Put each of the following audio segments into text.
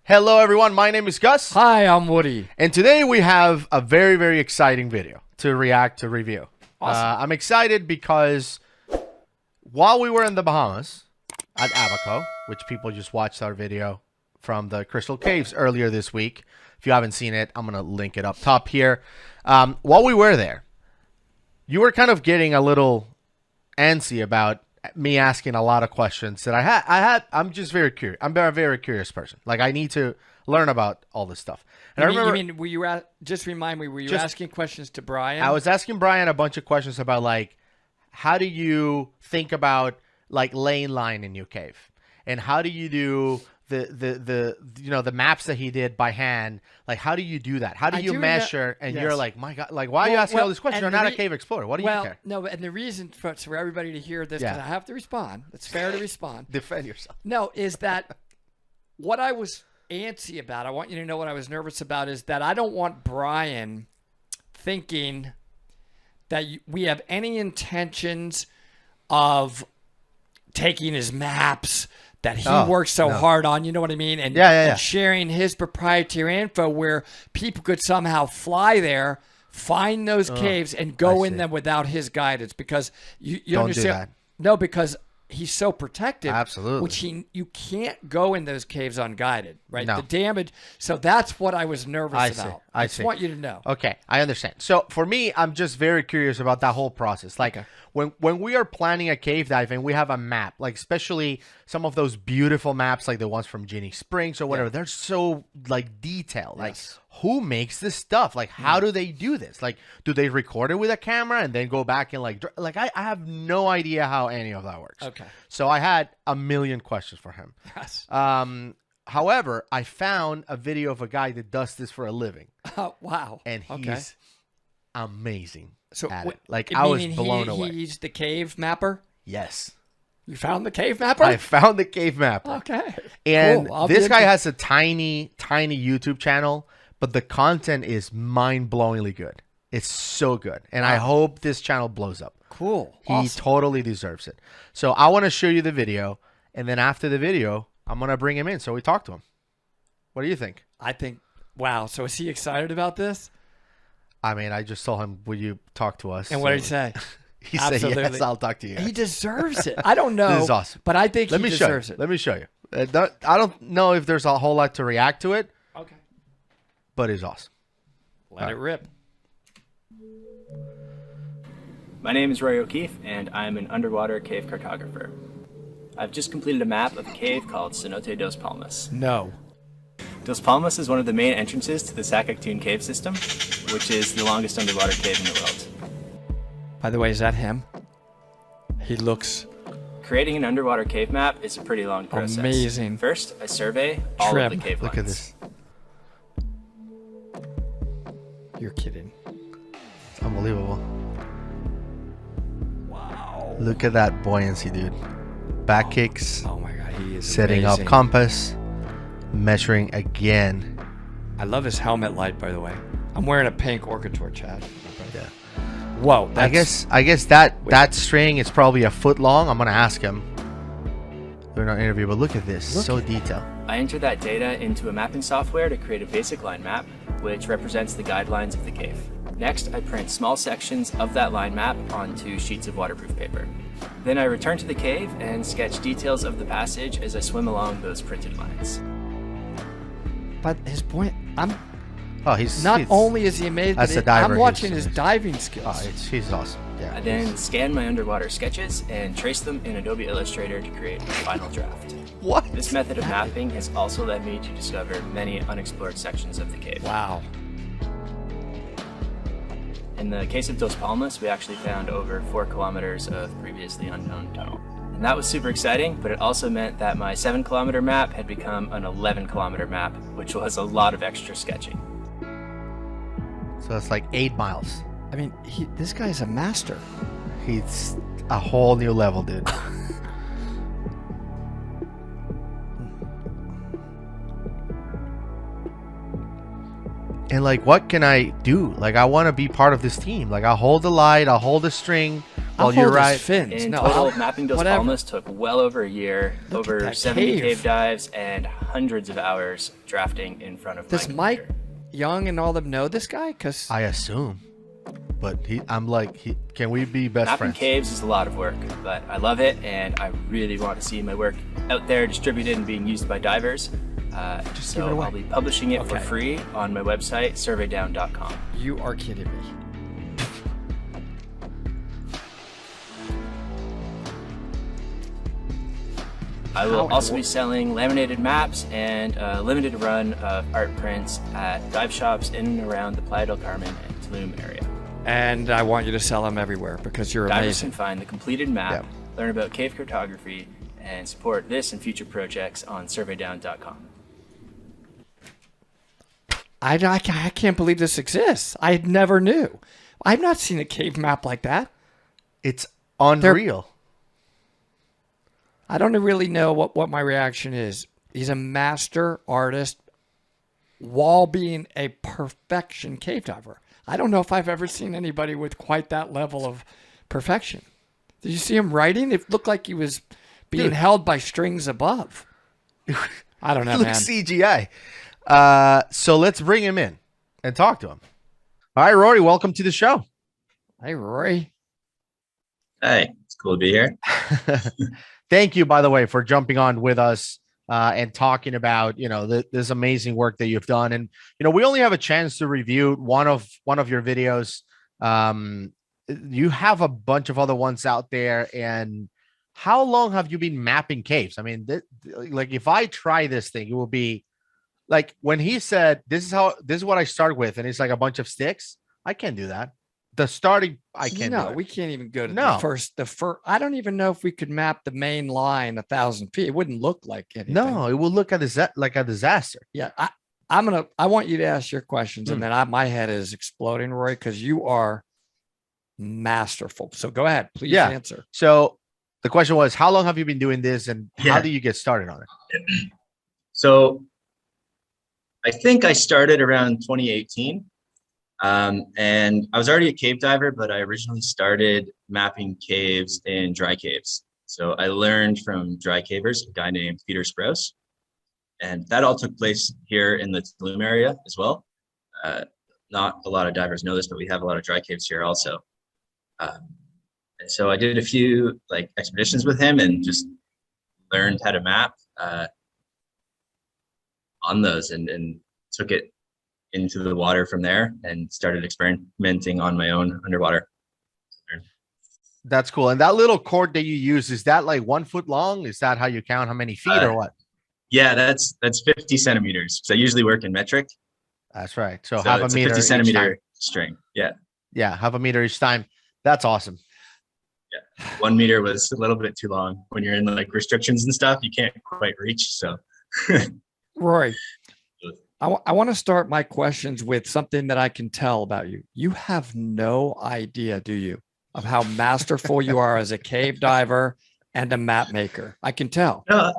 Hello everyone, my name is Gus. Hi, I'm Woody. And today we have a very, very exciting video to react to review. Awesome. I'm excited because while we were in the Bahamas at Abaco, which people just watched our video from the Crystal Caves earlier this week. If you haven't seen it, I'm going to link it up top here. While we were there, you were kind of getting a little antsy about me asking a lot of questions that I'm just very curious. I'm a very curious person. Like, I need to learn about all this stuff. And I remember, were you just remind me, were you asking questions to Brian? I was asking Brian a bunch of questions about, like, how do you think about, like, laying line in your cave? And how do you do the maps that he did by hand? Like, how do you do that? How do you measure? And you're like, my God, like, why are you asking all these questions? You're not a cave explorer. What do you care? No, and the reason for everybody to hear this, because I have to respond. It's fair to respond. Defend yourself. No, is that what I was antsy about? I want you to know what I was nervous about is that I don't want Brian thinking that we have any intentions of taking his maps that he works so hard on, you know what I mean? And, and sharing his proprietary info where people could somehow fly there, find those caves, and go in them without his guidance. Because you don't understand? Do that. No, because he's so protective. Absolutely. Which you can't go in those caves unguided, right? No. The damage. So that's what I was nervous about. I just want you to know. Okay, I understand. So for me, I'm just very curious about that whole process. Like, when we are planning a cave dive and we have a map, like especially some of those beautiful maps, like the ones from Ginny Springs or whatever, they're so like detailed. Like, who makes this stuff? Like, how do they do this? Like, do they record it with a camera and then go back and like I have no idea how any of that works. Okay. So I had a million questions for him. Yes. However, I found a video of a guy that does this for a living. Oh, wow. And he's amazing at it. Like, I was blown away. He's the cave mapper? Yes. You found the cave mapper? I found the cave mapper. Okay. And cool. This guy has a tiny, tiny YouTube channel, but the content is mind-blowingly good. It's so good. And I hope this channel blows up. Cool. He totally deserves it. So I want to show you the video, and then after the video, I'm going to bring him in so we talk to him. What do you think? I think, wow. So is he excited about this? I mean, I just told him, will you talk to us? And what did he say? He said, yes, I'll talk to you. He deserves it. I don't know. This is awesome. But I think he deserves it. Let me show you. I don't know if there's a whole lot to react to it. Okay. But it's awesome. Let it rip. My name is Rory O'Keefe, and I'm an underwater cave cartographer. I've just completed a map of a cave called Cenote dos Palmas. No. Dos Palmas is one of the main entrances to the Saskatoon cave system, which is the longest underwater cave in the world. By the way, is that him? He looks... Creating an underwater cave map is a pretty long process. Amazing. First, I survey all of the cave lines. Look at this. You're kidding. It's unbelievable. Wow. Look at that buoyancy, dude. Back kicks. Oh my God, he is setting amazing. up compass. Measuring again. I love his helmet light, by the way. I'm wearing a pink Orcator, Chad. Yeah. Whoa. I guess that string is probably a foot long. I'm gonna ask him during our interview. But look at this, so detailed. I enter that data into a mapping software to create a basic line map, which represents the guidelines of the cave. Next, I print small sections of that line map onto sheets of waterproof paper. Then I return to the cave and sketch details of the passage as I swim along those printed lines. But his point, he's only is he amazing, but I'm watching his diving skills. He's awesome. Yeah. I then scan my underwater sketches and trace them in Adobe Illustrator to create a final draft. What? This method of mapping has also led me to discover many unexplored sections of the cave. Wow. In the case of Dos Palmas, we actually found over 4 kilometers of previously unknown tunnel. And that was super exciting, but it also meant that my 7-kilometer map had become an 11-kilometer map, which was a lot of extra sketching. So it's like 8 miles. I mean, this guy's a master. He's a whole new level, dude. And like, what can I do? Like, I want to be part of this team. Like, I'll hold the light, I'll hold the string, I'll you're hold his right. fins. In No, total, I'll- mapping Dos whatever. Palmas took well over a year, Look at over that 70 cave. cave dives, and hundreds of hours drafting in front of Does my Mike computer. Young and all them know this guy? Because I assume, but I'm like, can we be best Mapping friends? caves is a lot of work, but I love it, and I really want to see my work out there distributed and being used by divers. give it So away. I'll be publishing it for Okay. free on my website, surveydown.com. you are kidding me. I How will it also be wo- selling laminated maps and a limited run of art prints at dive shops in and around the Playa del Carmen and Tulum area. And I want you to sell them everywhere because you're Divers can amazing. find the completed map, Yeah. learn about cave cartography, and support this and future projects on surveydown.com. I can't believe this exists. I never knew. I've not seen a cave map like that. It's unreal. I don't really know what my reaction is. He's a master artist while being a perfection cave diver. I don't know if I've ever seen anybody with quite that level of perfection. Did you see him writing? It looked like he was being Dude. held by strings above. I don't know, It man. looks CGI. So let's bring him in and talk to him. Hi, Rory. Welcome to the show. Hey, Rory. Hey, it's cool to be here. Thank you, by the way, for jumping on with us and talking about this amazing work that you've done. And we only have a chance to review one of your videos. You have a bunch of other ones out there. And how long have you been mapping caves? I mean, like if I try this thing, it will be like when he said this is what I start with, and it's like a bunch of sticks. I can't do that. The starting, I can't do No, it. we can't even go to No. the first. I don't even know if we could map the main line 1,000 feet. It wouldn't look like anything. No, it will look at like a disaster. Yeah, I want you to ask your questions, and then my head is exploding, Roy, because you are masterful. So go ahead, please Yeah. answer. So the question was, how long have you been doing this, and how Yeah. do you get started on it? So I think I started around 2018. And I was already a cave diver, but I originally started mapping caves in dry caves. So I learned from dry cavers, a guy named Peter Sprouse. And that all took place here in the Tulum area as well. Not a lot of divers know this, but we have a lot of dry caves here also. And so I did a few expeditions with him and just learned how to map on those and took it into the water from there and started experimenting on my own underwater. That's cool. And that little cord that you use, is that like 1 foot long? Is that how you count how many feet or what? Yeah, that's 50 centimeters. So I usually work in metric. That's right. So, So half a it's meter 50 each centimeter time. string. Yeah. Yeah, half a meter each time. That's awesome. 1 meter was a little bit too long. When you're in restrictions and stuff, you can't quite reach. So Roy, I want to start my questions with something that I can tell about you. You have no idea, do you, of how masterful you are as a cave diver and a map maker? I can tell. no,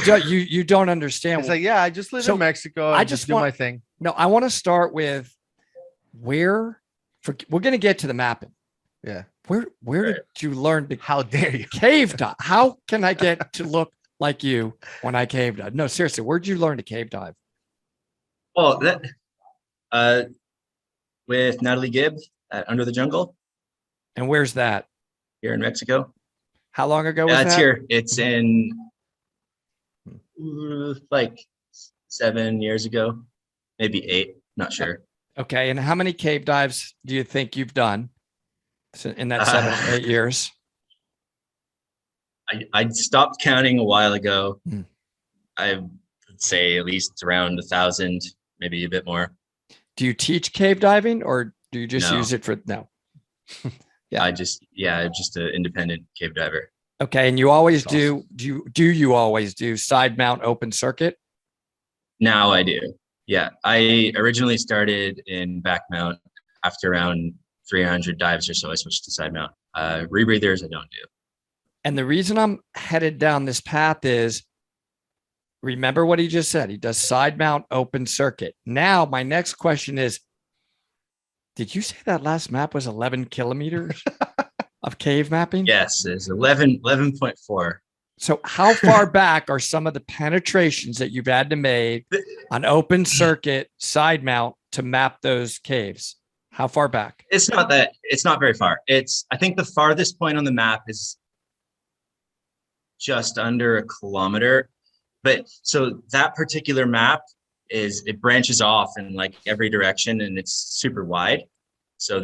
You don't understand. It's like, yeah, I just live So, in Mexico. I I just just do want- my thing. No, I want to start with we're going to get to the mapping. Yeah. Where Right. did you learn to How dare you? cave dive? How can I get to look like you when I cave dive? No, seriously, where'd you learn to cave dive? oh, with Natalie Gibb at Under the Jungle And where's that? here in Mexico. How long ago was Yeah, that? it's here. It's in 7 years ago, maybe 8. Not sure. Okay, and how many cave dives do you think you've done in that 7 or 8 years? I stopped counting a while ago. Hmm. I would say at least around 1,000, maybe a bit more. Do you teach cave diving or do you just No. use it for no? Yeah. I'm just an independent cave diver. Okay, and you always That's do you always do side mount open circuit? Now I do. Yeah, I originally started in back mount. After around 300 dives or so, I switched to side mount. Rebreathers I don't do. And the reason I'm headed down this path is remember what he just said. He does side mount open circuit. Now, my next question is, did you say that last map was 11 kilometers? of cave mapping? Yes, it's 11.4. So how far back are some of the penetrations that you've had to make on open circuit side mount to map those caves? How far back? It's not very far. I think the farthest point on the map is just under 1 kilometer. But so that particular map it branches off in like every direction and it's super wide. So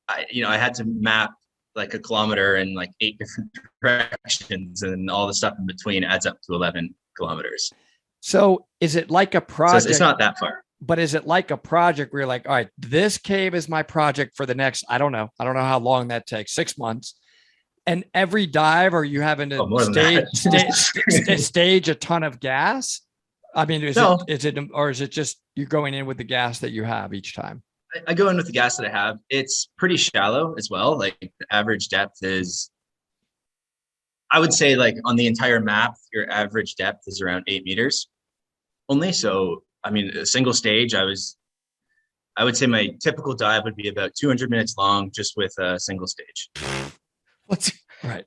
I had to map like 1 kilometer in like 8 different directions, and all the stuff in between adds up to 11 kilometers. So is it like a project? So it's not that far. But is it like a project where you're like, all right, this cave is my project for the next, I don't know how long that takes, 6 months. And every dive, are you having to stage a ton of gas? I mean, is it just you're going in with the gas that you have each time? I go in with the gas that I have. It's pretty shallow as well. Like the average depth is, I would say, like on the entire map, your average depth is around 8 meters only. So, I mean, a single stage, I would say my typical dive would be about 200 minutes long just with a single stage.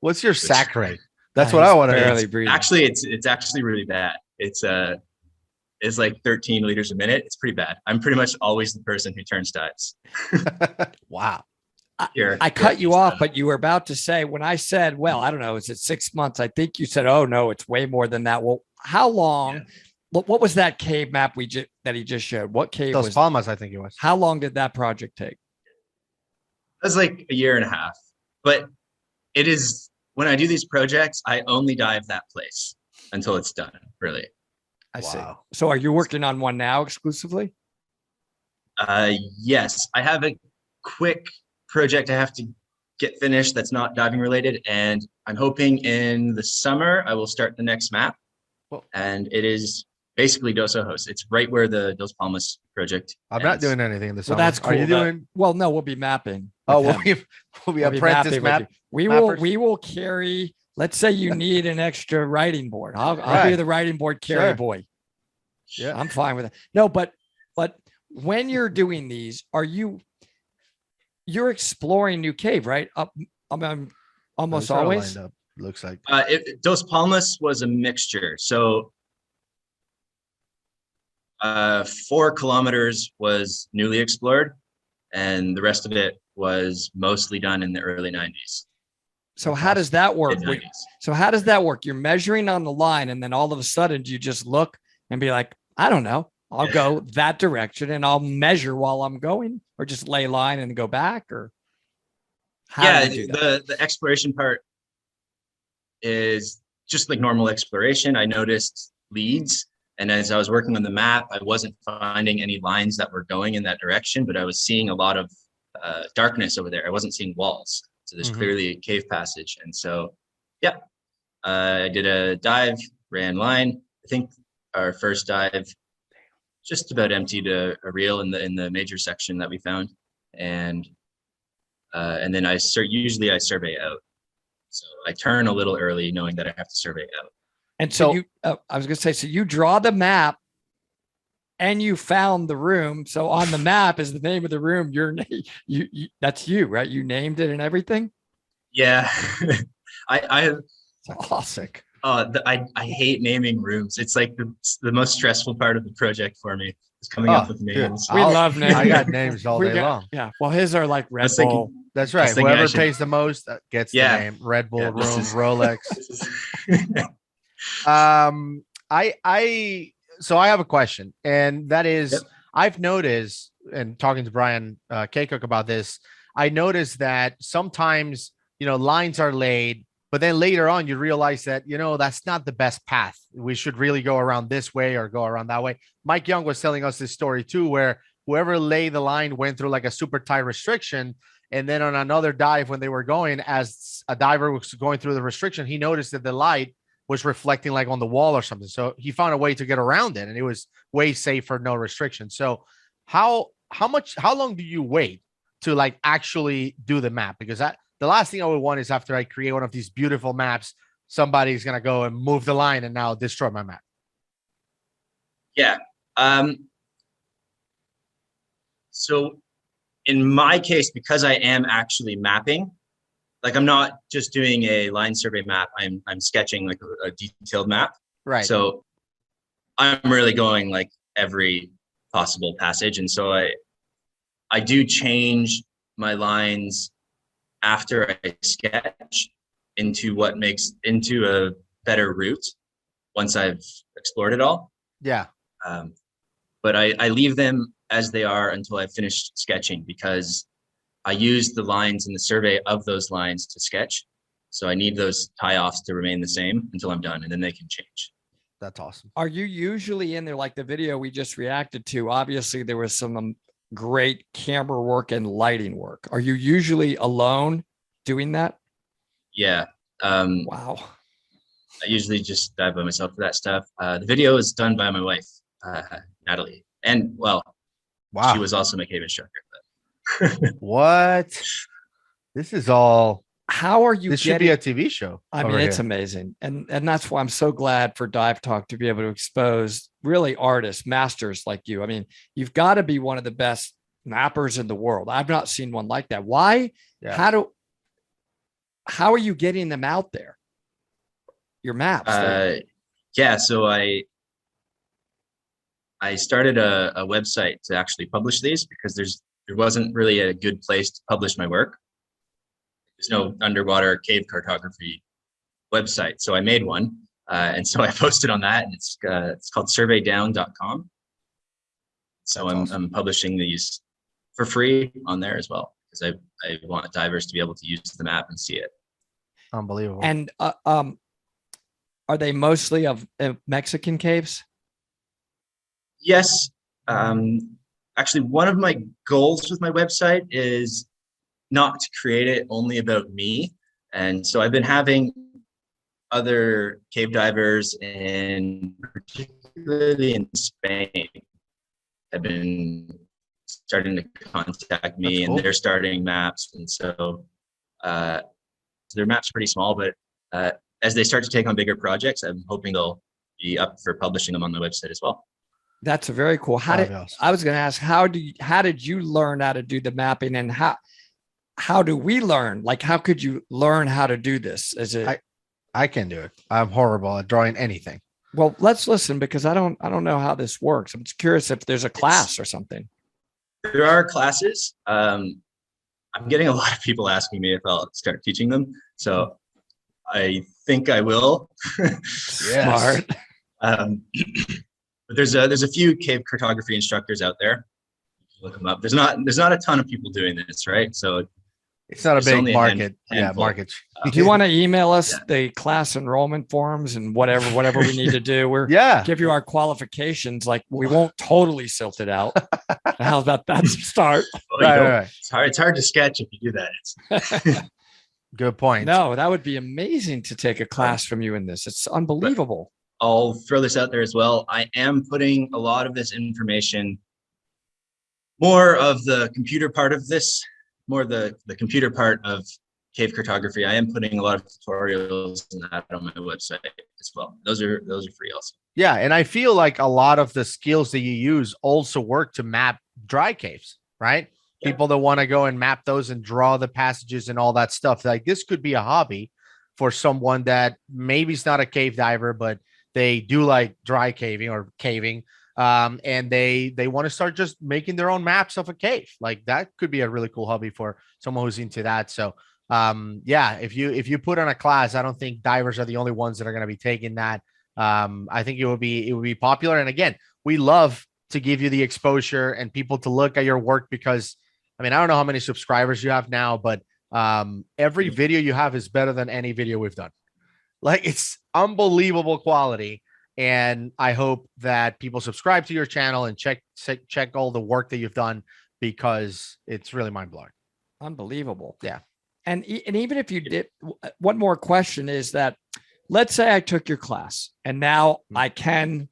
What's your sack rate? That's what I want to know. Actually, it's actually really bad. It's like 13 liters a minute. It's pretty bad. I'm pretty much always the person who turns dives. Wow. I cut you off, but you were about to say, when I said, well, I don't know, is it 6 months? I think you said, oh no, it's way more than that. Well, how long? Yeah. What was that cave map that he just showed? What cave Dos Palmas, I think it was. How long did that project take? It was like 1.5 years. But it is, when I do these projects, I only dive that place until it's done, really. I see. So are you working on one now exclusively? Yes, I have a quick project I have to get finished that's not diving related, and I'm hoping in the summer I will start the next map. And it is basically Dos Ojos. It's right where the Dos Palmas project I'm not doing anything in the summer. Well, that's cool. Are you doing? Well, no, we'll be mapping. Oh, we'll be apprentice map. We will carry. Let's say you need an extra writing board. I'll be the writing board carry boy. Yeah, I'm fine with it. No, but when you're doing these, you're exploring new cave, right? I'm almost always. Looks like Dos Palmas was a mixture. So 4 kilometers was newly explored, and the rest of it was mostly done in the early 90s. So how does that work? You're measuring on the line, and then all of a sudden you just look and be like, I don't know, I'll go that direction and I'll measure while I'm going, or just lay line and go back, or how do you do that? The exploration part is just like normal exploration. I noticed leads, and as I was working on the map, I wasn't finding any lines that were going in that direction, but I was seeing a lot of darkness over there. I wasn't seeing walls. So there's clearly a cave passage. And so, I did a dive, ran line. I think our first dive just about emptied a reel in the major section that we found. And then usually I survey out. So I turn a little early knowing that I have to survey out. And so I was going to say, so you draw the map and you found the room. So on the map is the name of the room. That's you, right? You named it and everything. Yeah. I classic. I hate naming rooms. It's like the most stressful part of the project for me is coming up with names. We love names. I got names all day long. Yeah. Well, his are like Red Bull. That's right. Whoever pays the most gets the name. Red Bull, Rolex. So I have a question, and that is, I've noticed, and talking to Brian K-Cook about this, I noticed that sometimes, lines are laid, but then later on you realize that, that's not the best path. We should really go around this way or go around that way. Mike Young was telling us this story too, where whoever laid the line went through like a super tight restriction. And then on another dive, when they were going, as a diver was going through the restriction, he noticed that the light was reflecting like on the wall or something. So he found a way to get around it, and it was way safer, no restriction. So how long do you wait to like actually do the map? Because the last thing I would want is after I create one of these beautiful maps, somebody's going to go and move the line and now destroy my map. Yeah. So in my case, because I am actually mapping, like I'm not just doing a line survey map, I'm sketching like a detailed map. Right. So I'm really going like every possible passage. And so I do change my lines after I sketch into what makes into a better route once I've explored it all. Yeah. But I leave them as they are until I've finished sketching, because I use the lines in the survey of those lines to sketch. So I need those tie-offs to remain the same until I'm done, and then they can change. That's awesome. Are you usually in there like the video we just reacted to? Obviously, there was some great camera work and lighting work. Are you usually alone doing that? Yeah. Wow. I usually just dive by myself for that stuff. The video is done by my wife, Natalie. And well, Wow. she was also my cave instructor. What? This is all. How are you This getting, should be a TV show. I mean, over it's here. amazing. And that's why I'm so glad for Dive Talk to be able to expose really artists, masters like you. I mean, you've got to be one of the best mappers in the world. I've not seen one like that. Why? Yeah. How are you getting them out there? Your maps. Yeah, so I started a website to actually publish these, because there wasn't really a good place to publish my work. There's no underwater cave cartography website, so I made one, and so I posted on that, and it's called surveydown.com. So I'm publishing these for free on there as well, because I want divers to be able to use the map and see it. Unbelievable. And are they mostly of Mexican caves? Yes. Actually, one of my goals with my website is not to create it only about me. And so I've been having other cave divers, and particularly in Spain, have been starting to contact me. Cool. And they're starting maps. And so their maps are pretty small, but as they start to take on bigger projects, I'm hoping they'll be up for publishing them on my website as well. That's very cool. I was going to ask, how did you learn how to do the mapping, and how do we learn? Like, how could you learn how to do this? I can do it. I'm horrible at drawing anything. Well, let's listen, because I don't know how this works. I'm just curious if there's a class or something. There are classes. I'm getting a lot of people asking me if I'll start teaching them. So I think I will. Smart. But there's a few cave cartography instructors out there. Look them up. There's not a ton of people doing this, right? So it's not a big market. handful. Market. Do you want to email us the class enrollment forms and whatever we need to do? We're give you our qualifications. Like, we won't totally silt it out. How's about that start? Well, right. It's hard to sketch if you do that. Good point. No, that would be amazing to take a class from you in this. It's unbelievable. I'll throw this out there as well. I am putting a lot of this information, more of the computer part of this, more the computer part of cave cartography. I am putting a lot of tutorials and that on my website as well. Those are free also. Yeah, and I feel like a lot of the skills that you use also work to map dry caves, right? Yeah. People that want to go and map those and draw the passages and all that stuff. Like, this could be a hobby for someone that maybe is not a cave diver, but they do like dry caving or caving. And they want to start just making their own maps of a cave. Like, that could be a really cool hobby for someone who's into that. So yeah, if you put on a class, I don't think divers are the only ones that are going to be taking that. I think it would be popular. And again, we love to give you the exposure and people to look at your work, because I mean, I don't know how many subscribers you have now, but every video you have is better than any video we've done. Like, it's unbelievable quality. And I hope that people subscribe to your channel and check all the work that you've done, because it's really mind-blowing. Unbelievable. Yeah. And even if you did, one more question is that, let's say I took your class and now I can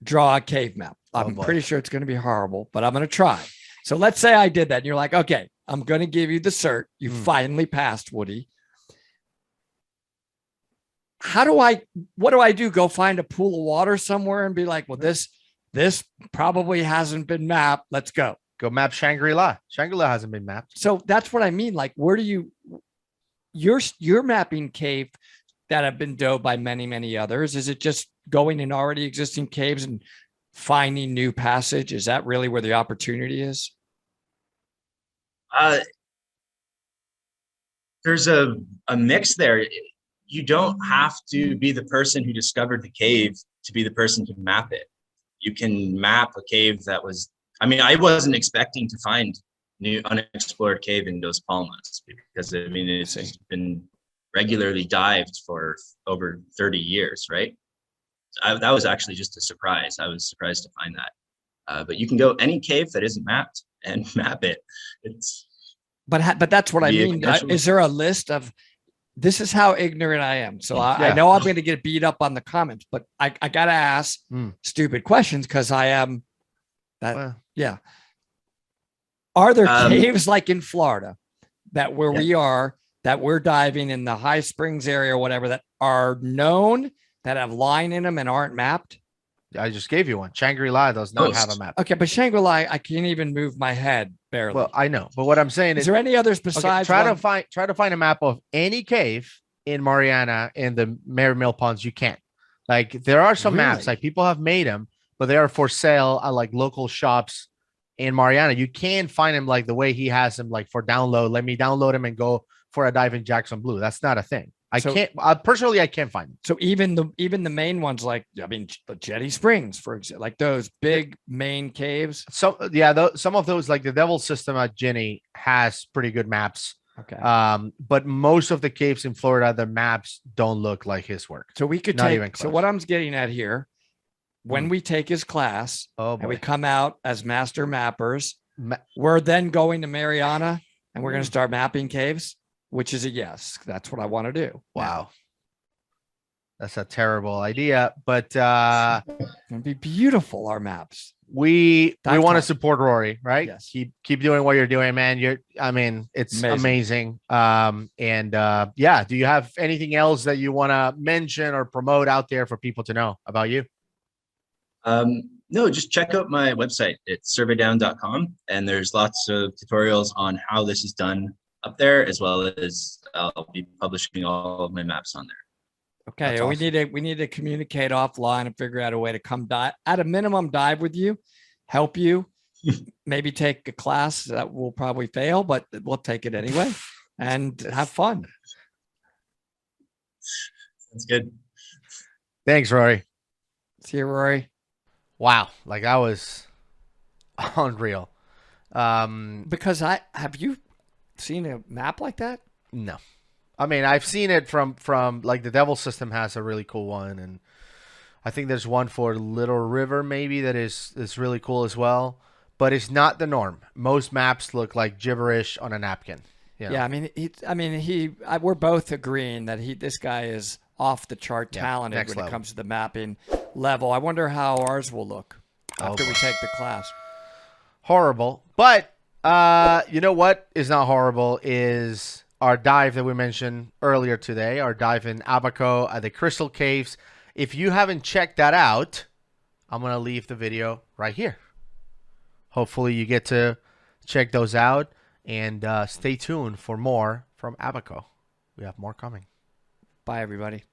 draw a cave map. I'm pretty sure it's going to be horrible, but I'm going to try. So let's say I did that and you're like, okay, I'm going to give you the cert. You finally passed, Woody. What do I do? Go find a pool of water somewhere and be like, well, this probably hasn't been mapped. Let's go. Go map Shangri-La. Shangri-La hasn't been mapped. So that's what I mean. Like, where do you're mapping cave that have been dove by many, many others? Is it just going in already existing caves and finding new passage? Is that really where the opportunity is? There's a mix there. You don't have to be the person who discovered the cave to be the person to map it. You can map a cave that was, I mean, I wasn't expecting to find new unexplored cave in Dos Palmas because, I mean, it's just been regularly dived for over 30 years, right? That was actually just a surprise. I was surprised to find that. But you can go any cave that isn't mapped and map it. But that's what I mean. Is there a list of, this is how ignorant I am. So I know I'm going to get beat up on the comments, but I got to ask stupid questions because I am that. Well, yeah. Are there caves like in Florida that we are, that we're diving in the High Springs area or whatever, that are known, that have line in them and aren't mapped? I just gave you one. Shangri-La does not have a map. Okay, but Shangri-La, I can't even move my head barely. Well, I know, but what I'm saying is there any others besides? Try to find a map of any cave in Mariana in the Mary Mill Ponds. You can't. Like, there are some maps, like people have made them, but they are for sale at like local shops in Mariana. You can find them like the way he has them, like for download. Let me download them and go for a dive in Jackson Blue. That's not a thing. I can't find them. So even the main ones, like, I mean, the Jetty Springs, for example, like those big main caves. So some of those, like the Devil System at Ginny, has pretty good maps. Okay. But most of the caves in Florida, the maps don't look like his work. So we could so what I'm getting at here, when we take his class and we come out as master mappers, we're then going to Mariana and we're going to start mapping caves. Which is a yes. That's what I want to do. Wow. That's a terrible idea, but it'd be beautiful, our maps. We want to support Rory, right? Yes. Keep doing what you're doing, man. It's amazing. Do you have anything else that you want to mention or promote out there for people to know about you? No, just check out my website. It's surveydown.com, and there's lots of tutorials on how this is done up there, as well as I'll be publishing all of my maps on there. Okay, awesome. we need to communicate offline and figure out a way to come dive, at a minimum, dive with you, help you, maybe take a class that will probably fail, but we'll take it anyway and have fun. That's good. Thanks, Rory. See you, Rory. Wow, like that was unreal. Because have you seen a map like that? No, I mean, I've seen it from like the Devil System has a really cool one, and I think there's one for Little River maybe that is really cool as well, but it's not the norm. Most maps look like gibberish on a napkin. You know? Yeah, we're both agreeing that this guy is off the chart talented when it comes to the mapping level. I wonder how ours will look after we take the class. Horrible, but you know what is not horrible is our dive that we mentioned earlier today, our dive in Abaco at the Crystal Caves. If you haven't checked that out, I'm going to leave the video right here. Hopefully you get to check those out, and stay tuned for more from Abaco. We have more coming. Bye, everybody.